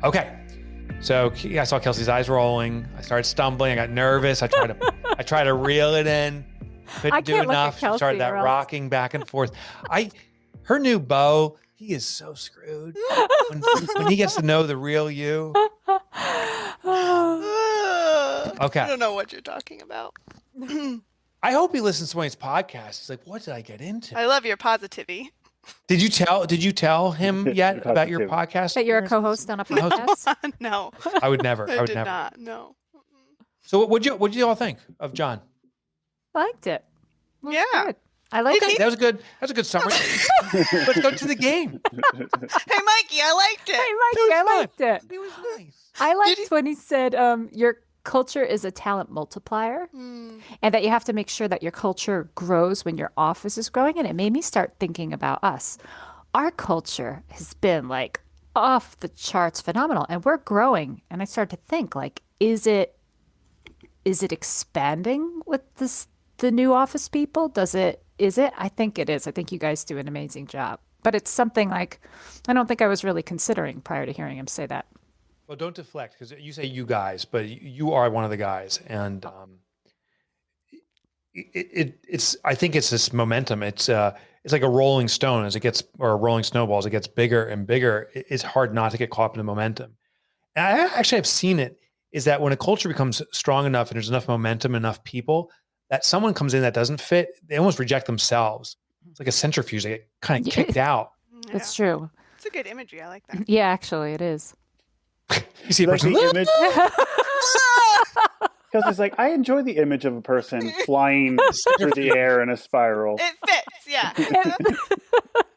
Okay. So I saw Kelsey's eyes rolling. I started stumbling. I got nervous. I tried to reel it in. Couldn't do enough. She started that rocking back and forth. Her new beau, he is so screwed. When he gets to know the real you. Okay. I don't know what you're talking about. I hope he listens to one of his podcasts. He's like, what did I get into? I love your positivity. Did you tell him yet about your podcast? That you're a co-host on a podcast? No. I would never. I did not. No. So what'd you all think of John? Liked it. Yeah. Good. I like it. That was good. That was a good summary. Let's go to the game. Hey, Mikey, I liked it. I liked it. It was nice. I liked when he said your culture is a talent multiplier and that you have to make sure that your culture grows when your office is growing. And it made me start thinking about us. Our culture has been like off the charts phenomenal and we're growing. And I started to think like, is it expanding with the new office people? Is it? I think it is. I think you guys do an amazing job. But it's something like I don't think I was really considering prior to hearing him say that. Well, don't deflect because you say you guys, but you are one of the guys, and it's. I think it's this momentum. It's like a rolling stone or a rolling snowball as it gets bigger and bigger. It's hard not to get caught up in the momentum. And I actually have seen it. Is that when a culture becomes strong enough and there's enough momentum, enough people, that someone comes in that doesn't fit, they almost reject themselves. It's like a centrifuge. They get kind of kicked out. Yeah. It's true. It's a good imagery. I like that. Yeah, actually, it is. You see a person. The image. Because it's like, I enjoy the image of a person flying through the air in a spiral. It fits, yeah.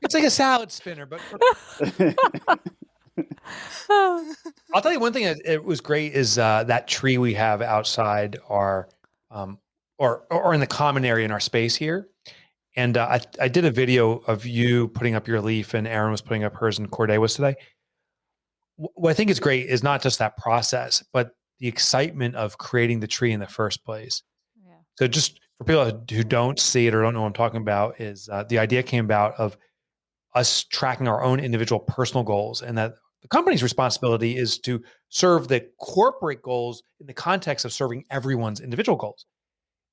It's like a salad spinner, but I'll tell you one thing that it was great is that tree we have outside our or in the common area in our space here. And I did a video of you putting up your leaf and Erin was putting up hers and Corday was today. What I think is great is not just that process, but the excitement of creating the tree in the first place. Yeah. So just for people who don't see it or don't know what I'm talking about is the idea came about of us tracking our own individual personal goals and that the company's responsibility is to serve the corporate goals in the context of serving everyone's individual goals.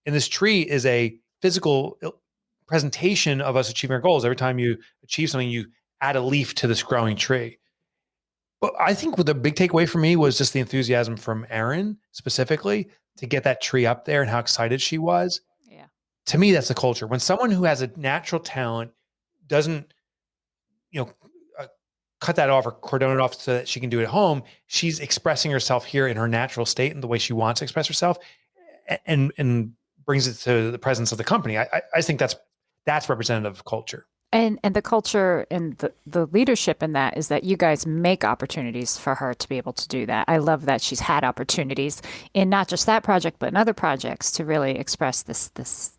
And this tree is a physical presentation of us achieving our goals. Every time you achieve something, you add a leaf to this growing tree. But I think what the big takeaway for me was just the enthusiasm from Erin specifically to get that tree up there and how excited she was. Yeah. To me, that's the culture. When someone who has a natural talent doesn't, cut that off or cordon it off so that she can do it at home, she's expressing herself here in her natural state and the way she wants to express herself and brings it to the presence of the company. I think that's representative of culture. And the culture and the leadership in that is that you guys make opportunities for her to be able to do that. I love that she's had opportunities in not just that project, but in other projects to really express this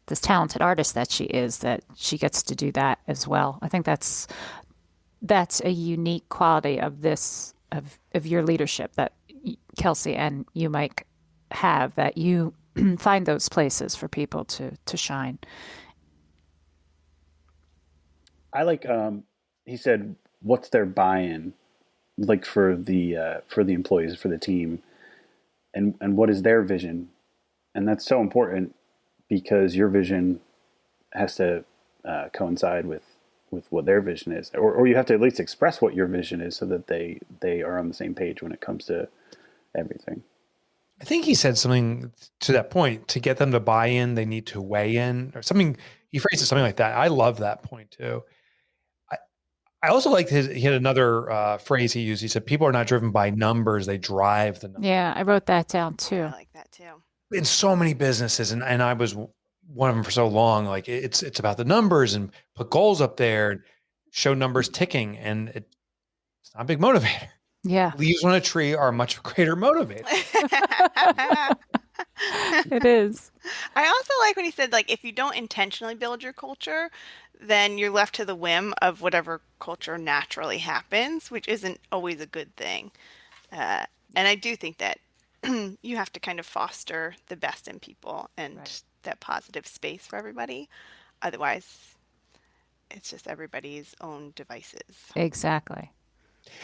talented artist that she is, that she gets to do that as well. I think that's a unique quality of your leadership that Kelsey and you, Mike, have, that you find those places for people to shine. I like. He said, "What's their buy-in, like for the employees, for the team, and what is their vision?" And that's so important because your vision has to coincide with what their vision is, or you have to at least express what your vision is so that they are on the same page when it comes to everything. I think he said something to that point. To get them to buy in, they need to weigh in, or something. He phrased it something like that. I love that point too. I also liked he had another phrase he used. He said, people are not driven by numbers, they drive the numbers. Yeah, I wrote that down too. I like that too. In so many businesses, and I was one of them for so long, like it's about the numbers and put goals up there and show numbers ticking, and it's not a big motivator. Yeah. Leaves on a tree are a much greater motivator. It is. I also like when he said, like, if you don't intentionally build your culture, then you're left to the whim of whatever culture naturally happens, which isn't always a good thing. And I do think that you have to kind of foster the best in people and that positive space for everybody. Otherwise, it's just everybody's own devices. Exactly.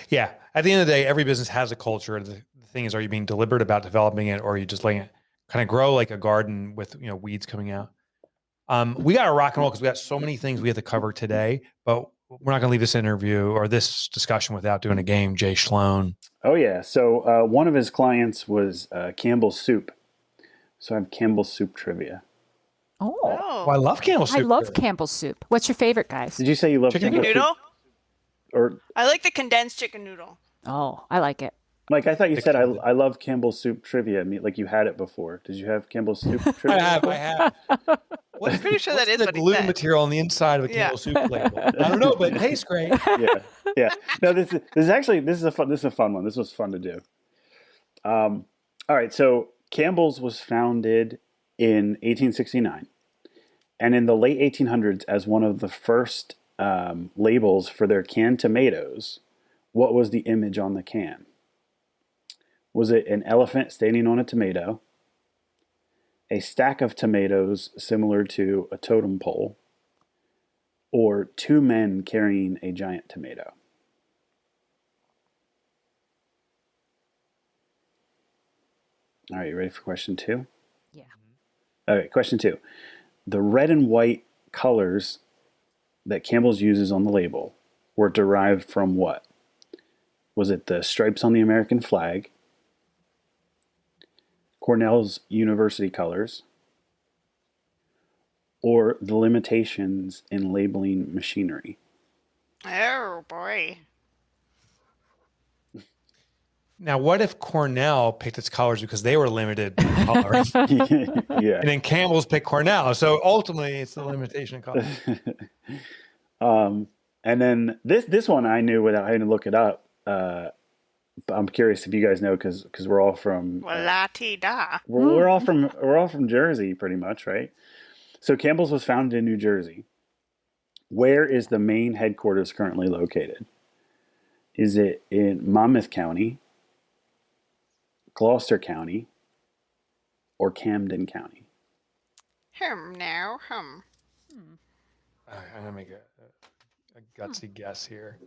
Yeah. At the end of the day, every business has a culture. The thing is, are you being deliberate about developing it, or are you just letting it kind of grow like a garden with weeds coming out? We got to rock and roll because we got so many things we have to cover today. But we're not going to leave this interview or this discussion without doing a game. Jay Schlone. Oh yeah. So one of his clients was Campbell's Soup. So I have Campbell's Soup trivia. Oh, Oh, I love Campbell's soup. I love Campbell's soup. What's your favorite, guys? Did you say you love Chicken Campbell's noodle? Soup? Or I like the condensed chicken noodle. Oh, I like it. Mike, I thought you said I love Campbell's Soup trivia. I mean, like you had it before. Did you have Campbell's Soup trivia? I have. I'm pretty sure that is the what he glue said. material on the inside of a Campbell's soup label? I don't know, but it tastes great. Yeah. No, this is a fun one. This was fun to do. All right, so Campbell's was founded in 1869, and in the late 1800s, as one of the first labels for their canned tomatoes, what was the image on the can? Was it an elephant standing on a tomato, a stack of tomatoes similar to a totem pole, or two men carrying a giant tomato? All right, you ready for question 2? Yeah. Okay, question 2. The red and white colors that Campbell's uses on the label were derived from what? Was it the stripes on the American flag, Cornell's university colors, or the limitations in labeling machinery? Oh boy. Now, what if Cornell picked its colors because they were limited in colors, Yeah. and then Campbell's picked Cornell? So ultimately, it's the limitation of colors. And then this one I knew without having to look it up. But I'm curious if you guys know because we're all from La-ti-da. we're all from Jersey, pretty much, right? So Campbell's was founded in New Jersey. Where is the main headquarters currently located? Is it in Monmouth County, Gloucester County, or Camden County? Now. I'm gonna make a gutsy guess here.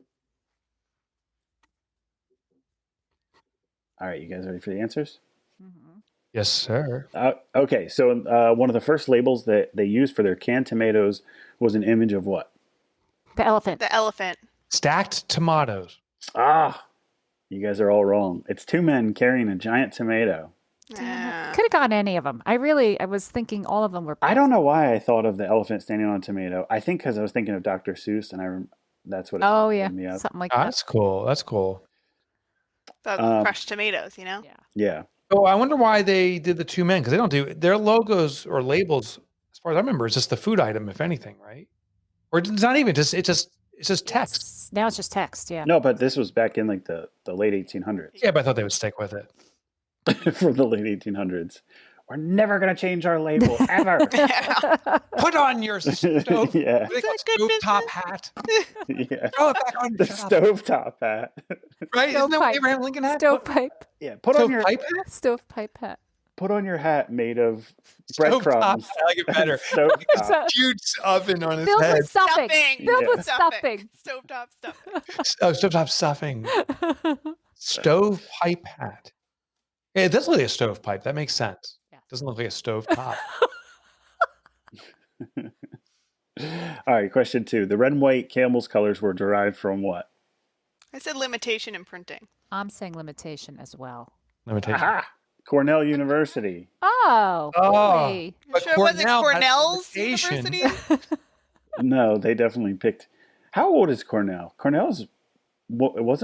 All right, you guys ready for the answers? Mm-hmm. Yes, sir. Okay, so one of the first labels that they used for their canned tomatoes was an image of what? The elephant. The elephant. Stacked tomatoes. You guys are all wrong. It's two men carrying a giant tomato. Could have gone any of them. I was thinking all of them were. I don't know why I thought of the elephant standing on a tomato. I think because I was thinking of Dr. Seuss, and that's what. Oh yeah, me up. something like that. That's cool. That's cool. The crushed tomatoes, Yeah. Yeah. Oh, I wonder why they did the two men, because they don't do their logos or labels. As far as I remember, it's just the food item, if anything, right? Or it's not even just it's just text. Now it's just text. Yeah. No, but this was back in like the late 1800s. Yeah, but I thought they would stick with it. For the late 1800s. We're never going to change our label, ever. Put on your stove. Yeah. What do they call it? Stovetop hat. Yeah. Throw it back on The your shop. stovetop hat. Right? Isn't that what Stovepipe. Abraham Lincoln had? Stovepipe. Yeah. Put on your Stovepipe hat. Put on your hat made of Stovetop. breadcrumbs. I like it better. Stovetop. Huge oven on his Filled head. with stuffing. Filled Yeah. with stuffing. Stovetop stuffing. Oh, stovetop stuffing. Stovepipe hat. Yeah, it does look like a stovepipe. That makes sense. Yeah. It doesn't look like a stovetop. All right, question 2. The red and white Campbell's colors were derived from what? I said limitation in printing. I'm saying limitation as well. Limitation. Aha! Cornell University. Oh, Oh. boy. But Sure, it wasn't Cornell has Cornell's limitation. University? No, they definitely picked. How old is Cornell? Cornell's weren't they? One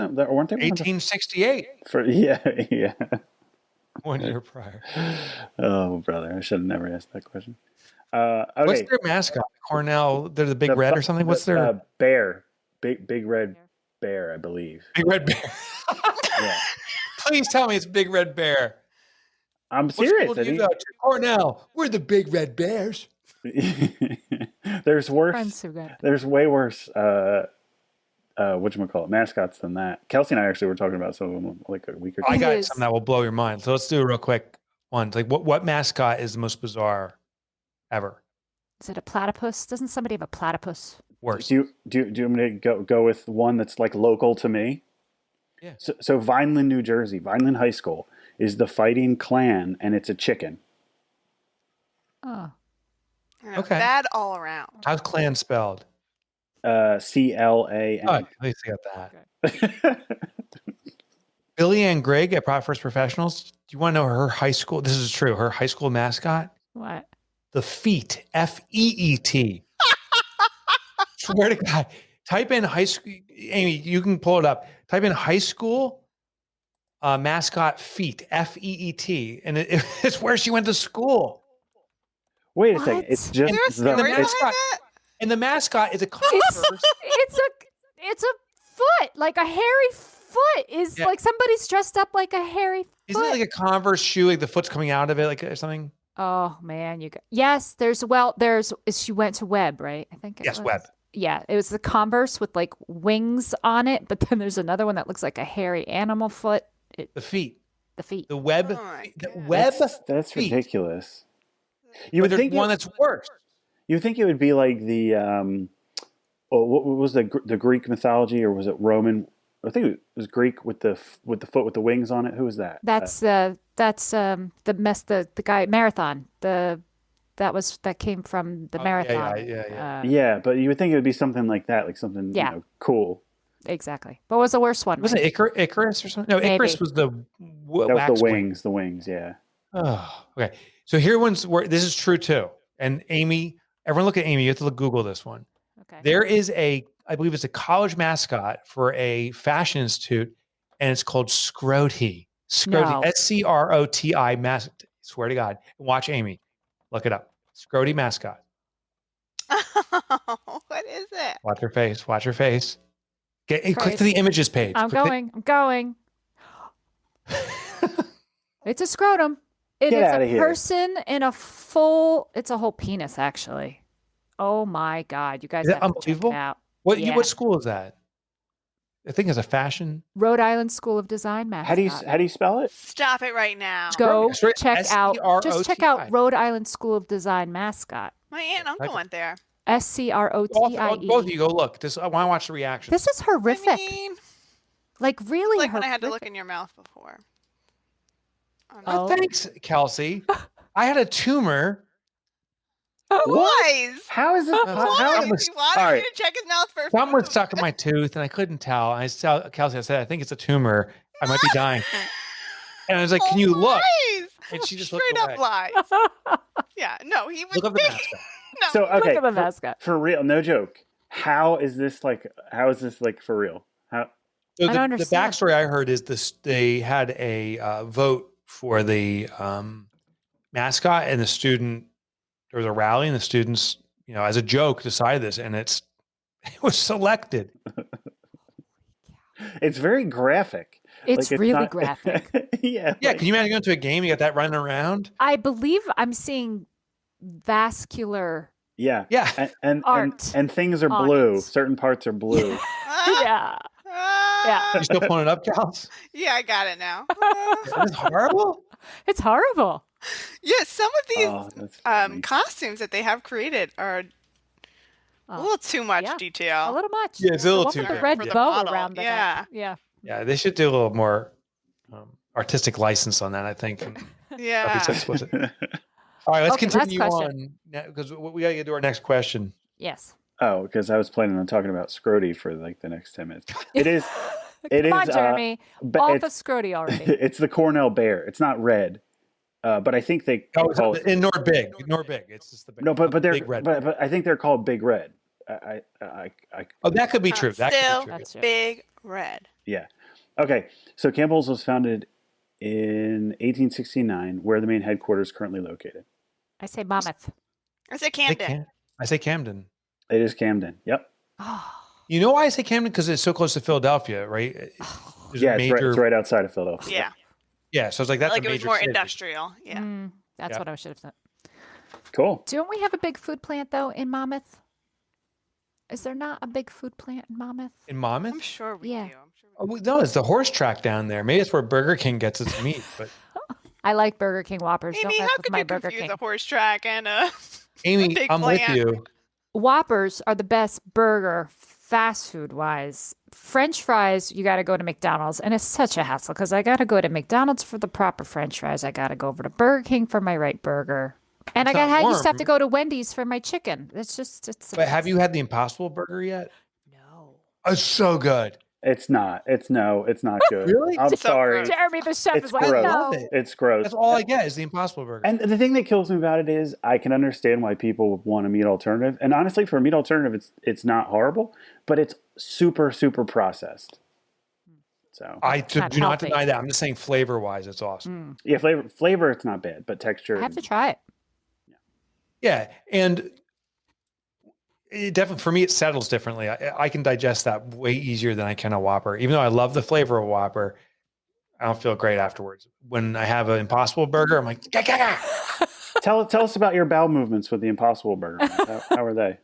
of the- 1868. Yeah. 1 year prior. Oh, brother, I should have never asked that question. Okay. What's their mascot? Cornell. They're the big red or something. What's their bear? Big red bear, I believe. big red bear? Yeah. Please tell me it's Big Red Bear. I'm What serious. school do you go to? Cornell. We're the Big Red Bears. There's worse. Friends who got There's way worse. Whatchamacallit, mascots than that. Kelsey and I actually were talking about some of them like a week or two. I got is. something that will blow your mind. So let's do a real quick one. Like what mascot is the most bizarre ever? Is it a platypus? Doesn't somebody have a platypus? Worse. Do you want me to go with one that's like local to me? Yeah. So Vineland, New Jersey, Vineland High School is the Fighting Clan, and it's a chicken. Oh. Okay. Bad all around. How's clan spelled? CLAN. Oh, at least I got that. Billy Ann Gregg at First Professionals. Do you want to know her high school? This is true. Her high school mascot? What? The Feet. FEET. Swear to God. Type in high school. Amy, you can pull it up. Type in high school mascot Feet. FEET. And it's where she went to school. Wait a What? second. It's Is just there a story the behind mascot- that? And the mascot is a Converse. It's a foot, like a hairy foot. Is Yeah. like somebody's dressed up like a hairy foot. Isn't it like a Converse shoe, like the foot's coming out of it, like or something? Oh man, yes. She went to Webb, right? I think. Yes, was. Webb. Yeah, it was the Converse with like wings on it, but then there's another one that looks like a hairy animal foot. The feet. The feet. The web. Oh my The God. web. That's feet. ridiculous. You But would there's think one that's worse. you would think it would be like the what was the Greek mythology, or was it Roman? I think it was Greek with the foot with the wings on it. Who was that? That's the guy marathon. That came from the Oh, marathon. yeah. Yeah, but you would think it would be something like that, like something Yeah. cool. Exactly. What was the worst one? Wasn't Mike? it Icarus or something? No, Maybe. Icarus was the That wax was the wing. wings. The wings. Yeah. Oh, okay. So here one's where this is true too. And Amy, everyone look at Amy. You have to Google this one. Okay. There is I believe it's a college mascot for a fashion institute, and it's called Scroti. Scroti. No. SCROTI mascot. Swear to God. Watch Amy. Look it up. Scroti mascot. What is it? Watch her face. Watch her face. Click Christ. to the images page. I'm going. It's a scrotum. It Get is outta a here. person in a full. It's a whole penis, actually. Oh my God! You guys Is that have to check it unbelievable? out. What Yeah. what school is that? I think it's a fashion. Rhode Island School of Design mascot. How do you spell it? Stop it right now. Go Straight- check out. Just check SCROTI. out Rhode Island School of Design mascot. My aunt and uncle went there. SCROTIE. Both of you go look. I want to watch the reaction. This is horrific. I mean, Like really like horrific. when I had to look in your mouth before. Oh. Thanks, Kelsey. I had a tumor. Boys! How is this? Why? How, He was- wanted all me right. to check his mouth for Something was food. stuck in my tooth, and I couldn't tell. I saw Kelsey. I said, "I think it's a tumor. I might be dying." And I was like, "Can you look?" Lies! And she just looked Straight up away. lies. Yeah, no, he was Look up the big. mascot. No, so okay, Look at the mascot. for real, no joke. How is this like for real? How? So I the don't understand. backstory I heard is this: they had a vote for the mascot, and there was a rally, and the students, as a joke, decided this, and it was selected. It's very graphic. It's Like, really not- graphic. Yeah. Yeah, like- can you imagine going to a game? You got that running around. I believe I'm seeing vascular. Yeah. Yeah, And Art and things are on blue. it. Certain parts are blue. Yeah. Yeah. you still pulling it up, Kels? Yeah, I got it now. That is horrible. It's horrible. Yeah, some of these Oh, that's funny. costumes that they have created are a Oh, little too much yeah. detail. a little much. Yeah, it's a The little one too with the good. red For the bow model, around the yeah. neck. Yeah. Yeah, they should do a little more artistic license on that, I think. That'd be Yeah. so explicit. All right, let's Okay, last continue question. on because we got to get to our next question. Yes. Oh, because I was planning on talking about Scroti for like the next 10 minutes. It is. It Come on, is, Jeremy. but Off it's, of Scrody already. it's the Cornell Bear. It's not red, but I think they call it. Ignore big. It's just the big. No, but they're big red. but I think they're called Big Red. I Oh, that could be true. That Still could be true. That's true. big red. yeah. Okay, so Campbell's was founded in 1869, where the main headquarters is currently located. I say Monmouth. I said Camden. I say Camden. It is Camden. Yep. Oh, You know why I say Camden? Because it's so close to Philadelphia, right? There's Yeah, a major. it's right outside of Philadelphia. Yeah. Yeah, so it's like that's Like a it major was more city. industrial. Yeah. that's Yeah. what I should have said. Cool. Don't we have a big food plant though in Monmouth? Is there not a big food plant in Monmouth? In Monmouth? I'm sure we Yeah. do. I'm sure Oh, no, it's the horse track down there. Maybe it's where Burger King gets its meat. But I like Burger King Whoppers. Amy, Don't mess how with could my you Burger confuse King. a horse track and a Amy, big I'm with plant? you. Whoppers are the best burger fast food wise, French fries, you got to go to McDonald's, and it's such a hassle because I got to go to McDonald's for the proper French fries. I got to go over to Burger King for my right burger. And It's I not used to have warm. to go to Wendy's for my chicken. It's a But have mess. you had the Impossible Burger yet? No. Oh, it's so good. It's not. It's not good. Really? I'm So sorry. gross. Jeremy, the chef, It's is like, gross. I no. love it. It's gross. That's all I get is the Impossible Burger. And the thing that kills me about it is I can understand why people would want a meat alternative. And honestly, for a meat alternative, it's not horrible, but it's super, super processed. So I It's do not not healthy. deny that. I'm just saying flavor-wise, it's awesome. yeah, flavor, it's not bad, but texture. I have to try it. Yeah, and it definitely for me, it settles differently. I can digest that way easier than I can a Whopper. Even though I love the flavor of a Whopper, I don't feel great afterwards. When I have an Impossible Burger, I'm like, "Gah, gah, gah." Tell us about your bowel movements with the Impossible Burger. How are they?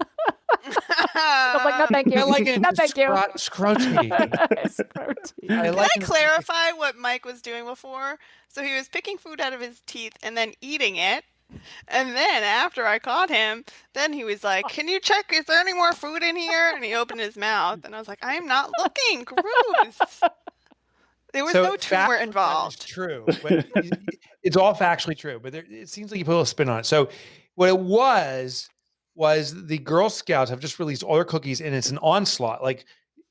I'm like, no, thank you. I like it. No, thank you. Scrunchie. It's protein. I Can like I it. clarify what Mike was doing before? So he was picking food out of his teeth and then eating it. And then after I caught him, then he was like, "Can you check? Is there any more food in here?" And he opened his mouth, and I was like, "I am not looking. Gross." There was no tumor It's involved. true. But it's all factually true, but it seems like you put a little spin on it. So what it was the Girl Scouts have just released all their cookies, and it's an onslaught. Like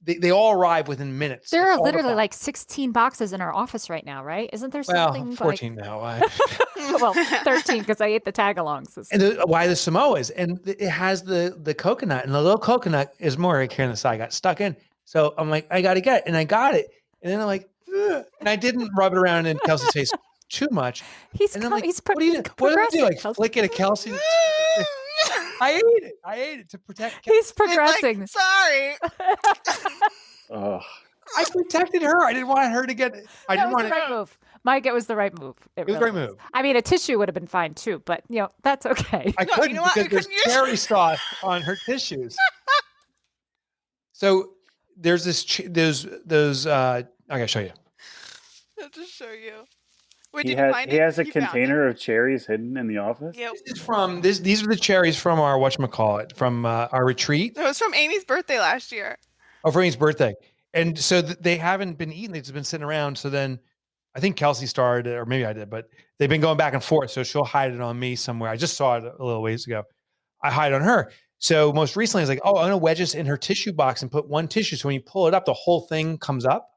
they all arrive within minutes. There Like, are all the literally box- like 16 boxes in our office right now, right? Isn't there well, something 14 now. well, 13 because I ate the tag-alongs. this And why the Samoas, and it has the coconut, and the little coconut is more right here on the side. Got stuck in, so I'm like, I got to get it, and I got it, and then I'm like, ugh. And I didn't rub it around in Kelsey's face too much. He's And then co- like, he's what do you do? What do I do? progressing. Like Kelsey. flick it at Kelsey? I ate it to protect. He's And, like, progressing. sorry. Ugh. I protected her. I didn't want her to get. I That didn't was want the right move. Mike, it was the right move. It was a great move. I mean, a tissue would have been fine too, but that's okay. I No, couldn't you know what? because I there's couldn't use- cherry sauce on her tissues. So there's those. I gotta show you. I'll just show you. Wait, He did you find it? he has a You found it? container of cherries hidden in the office. Yep. This is from this. These are the cherries from our whatchamacallit, from our retreat. It was from Amy's birthday last year. Oh, for Amy's birthday. And so they haven't been eaten. They've just been sitting around. So then I think Kelsey started it, or maybe I did, but they've been going back and forth. So she'll hide it on me somewhere. I just saw it a little ways ago. I hide on her. So most recently, I was like, oh, I'm going to wedge this in her tissue box and put one tissue. So when you pull it up, the whole thing comes up.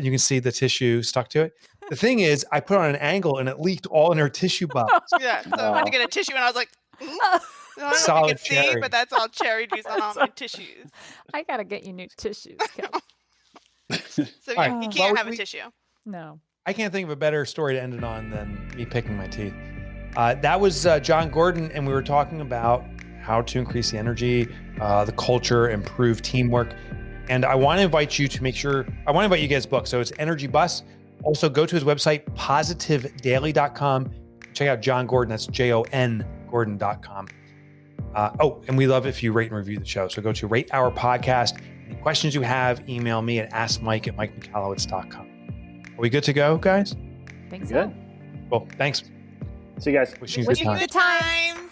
You can see the tissue stuck to it. The thing is, I put it on an angle and it leaked all in her tissue box. Yeah. So I went to get a tissue and I was like, I don't know if you Solid can see, cherry. but that's all cherry juice on all my tissues. I gotta get you new tissues. Kel. So All right. you can't Well, have a we- tissue. No. I can't think of a better story to end it on than me picking my teeth. That was John Gordon, and we were talking about how to increase the energy, the culture, improve teamwork. And I want to invite you to I want to invite you to get his book. So it's Energy Bus. Also, go to his website, positivedaily.com. Check out John Gordon. That's JON Gordon.com. And we love if you rate and review the show. So go to Rate Our Podcast. Any questions you have, email me at askmike@mikemichalowicz.com. Are we good to go, guys? Think so. Good. Well, thanks. See you guys. Wishing you a Wishing good you time. good times.